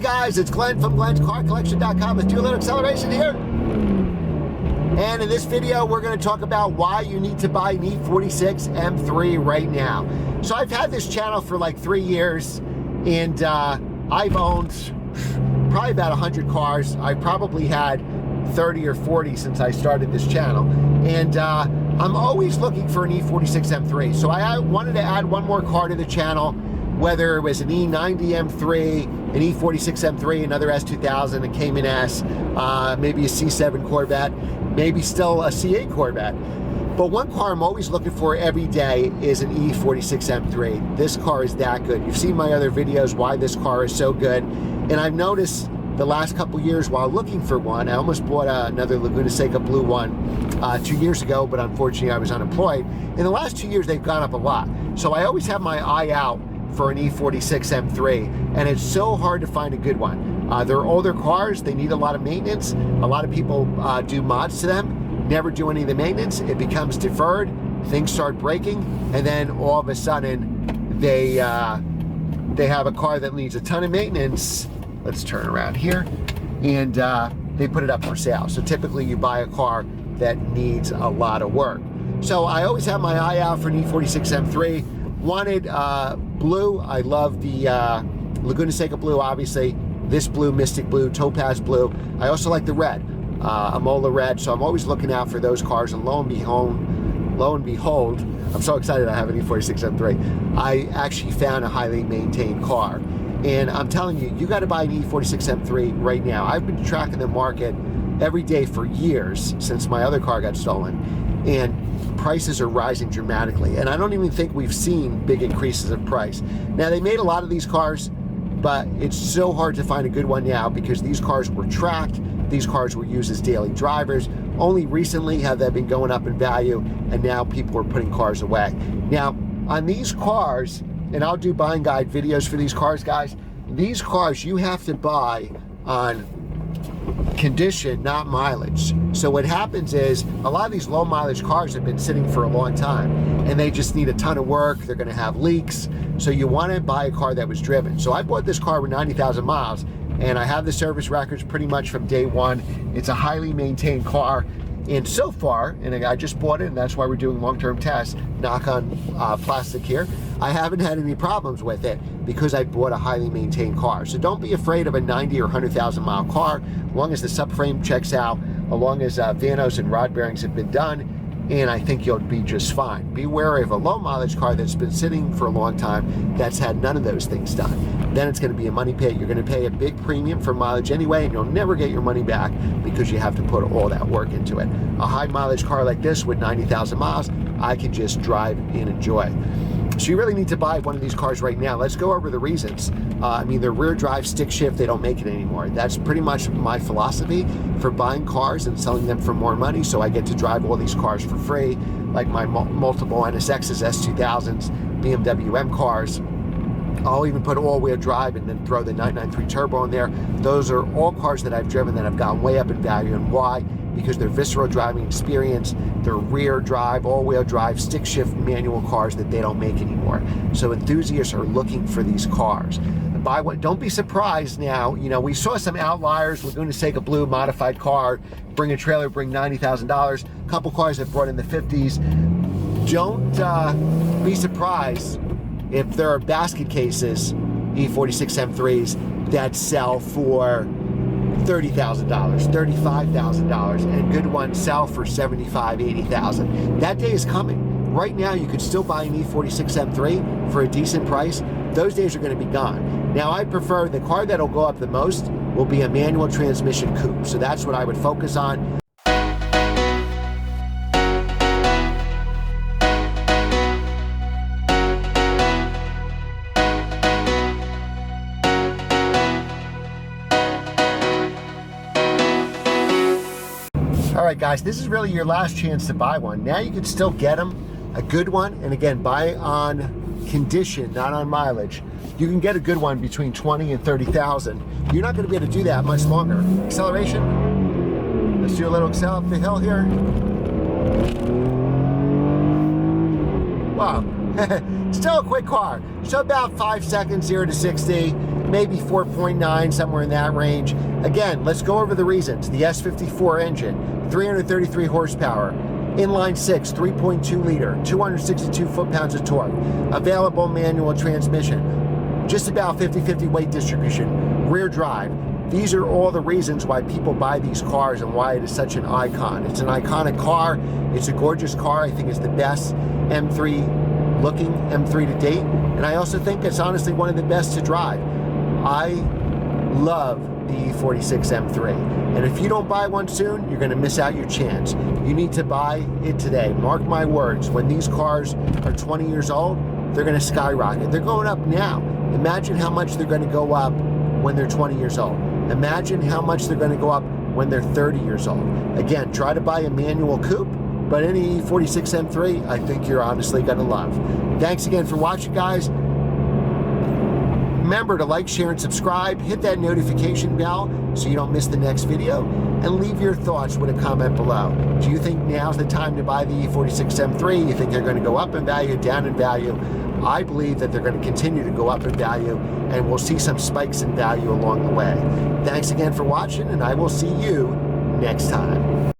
guys, it's Glenn from Glenn'sCarCollection.com. Let's do a little acceleration here. And in this video, we're going to talk about why you need to buy an E46 M3 right now. So I've had this channel for like 3 years, and I've owned probably about 100 cars. I probably had 30 or 40 since I started this channel. And I'm always looking for an E46 M3. So I wanted to add one more car to the channel, whether it was an E90 M3, an E46 M3, another S2000, a Cayman S, maybe a C7 Corvette, maybe still a C8 Corvette. But one car I'm always looking for every day is an E46 M3. This car is that good. You've seen my other videos why this car is so good. And I've noticed the last couple years while looking for one, I almost bought another Laguna Seca Blue one 2 years ago, but unfortunately I was unemployed. In the last 2 years, they've gone up a lot. So I always have my eye out for an E46 M3, and it's so hard to find a good one. They're older cars, they need a lot of maintenance. A lot of people do mods to them, never do any of the maintenance. It becomes deferred, things start breaking, and then all of a sudden they have a car that needs a ton of maintenance. Let's turn around here, and they put it up for sale. So typically you buy a car that needs a lot of work. So I always have my eye out for an E46 M3. Wanted blue. I love the Laguna Seca Blue, obviously. This blue, Mystic Blue, Topaz Blue. I also like the red, Amola Red. So I'm always looking out for those cars. And lo and behold, I'm so excited I have an E46 M3. I actually found a highly maintained car. And I'm telling you, you got to buy an E46 M3 right now. I've been tracking the market every day for years since my other car got stolen. And prices are rising dramatically. And I don't even think we've seen big increases in price. Now, they made a lot of these cars, but it's so hard to find a good one now because these cars were tracked. These cars were used as daily drivers. Only recently have they been going up in value, and now people are putting cars away. Now, on these cars, and I'll do buying guide videos for these cars, guys. These cars you have to buy on condition, not mileage. So what happens is a lot of these low mileage cars have been sitting for a long time and they just need a ton of work. They're going to have leaks. So you want to buy a car that was driven. So I bought this car with 90,000 miles and I have the service records pretty much from day one. It's a highly maintained car. And so far, and I just bought it, and that's why we're doing long-term tests, knock on plastic here, I haven't had any problems with it because I bought a highly maintained car. So don't be afraid of a 90 or 100,000 mile car, as long as the subframe checks out, as long as vanos and rod bearings have been done, and I think you'll be just fine. Be wary of a low mileage car that's been sitting for a long time that's had none of those things done. Then it's going to be a money pit. You're going to pay a big premium for mileage anyway, and you'll never get your money back because you have to put all that work into it. A high mileage car like this with 90,000 miles, I can just drive and enjoy. So you really need to buy one of these cars right now. Let's go over the reasons. I mean, they're rear drive, stick shift, they don't make it anymore. That's pretty much my philosophy for buying cars and selling them for more money, so I get to drive all these cars for free, like my multiple NSXs, S2000s, BMW M cars. I'll even put all-wheel drive and then throw the 993 Turbo in there. Those are all cars that I've driven that have gone way up in value. And why? Because they're visceral driving experience, they're rear drive, all-wheel drive, stick shift manual cars that they don't make anymore. So enthusiasts are looking for these cars. Buy one. Don't be surprised now. You know, we saw some outliers, Laguna Seca Blue, modified car, bring a trailer, bring $90,000. A couple cars that brought in the 50s. Don't be surprised if there are basket cases, E46 M3s, that sell for $30,000, $35,000, and good ones sell for $75,000, $80,000. That day is coming. Right now, you could still buy an E46 M3 for a decent price. Those days are going to be gone. Now, I prefer the car that'll go up the most will be a manual transmission coupe. So that's what I would focus on. All right, guys, this is really your last chance to buy one. Now you can still get them, a good one, and again, buy on condition, not on mileage. You can get a good one between 20 and 30,000. You're not going to be able to do that much longer. Acceleration. Let's do a little accel up the hill here. Wow. Still a quick car. So about 5 seconds, 0 to 60. maybe 4.9, somewhere in that range. Again, let's go over the reasons. The S54 engine, 333 horsepower, inline six, 3.2 liter, 262 foot-pounds of torque, available manual transmission, just about 50-50 weight distribution, rear drive. These are all the reasons why people buy these cars and why it is such an icon. It's an iconic car. It's a gorgeous car. I think it's the best M3 looking M3 to date. And I also think it's honestly one of the best to drive. I love the E46 M3. And if you don't buy one soon, you're going to miss out your chance. You need to buy it today. Mark my words, when these cars are 20 years old, they're going to skyrocket. They're going up now. Imagine how much they're going to go up when they're 20 years old. Imagine how much they're going to go up when they're 30 years old. Again, try to buy a manual coupe, but any E46 M3, I think you're honestly going to love. Thanks again for watching, guys. Remember to like, share, and subscribe. Hit that notification bell so you don't miss the next video. And leave your thoughts with a comment below. Do you think now's the time to buy the E46 M3? You think they're going to go up in value, down in value? I believe that they're going to continue to go up in value, and we'll see some spikes in value along the way. Thanks again for watching, and I will see you next time.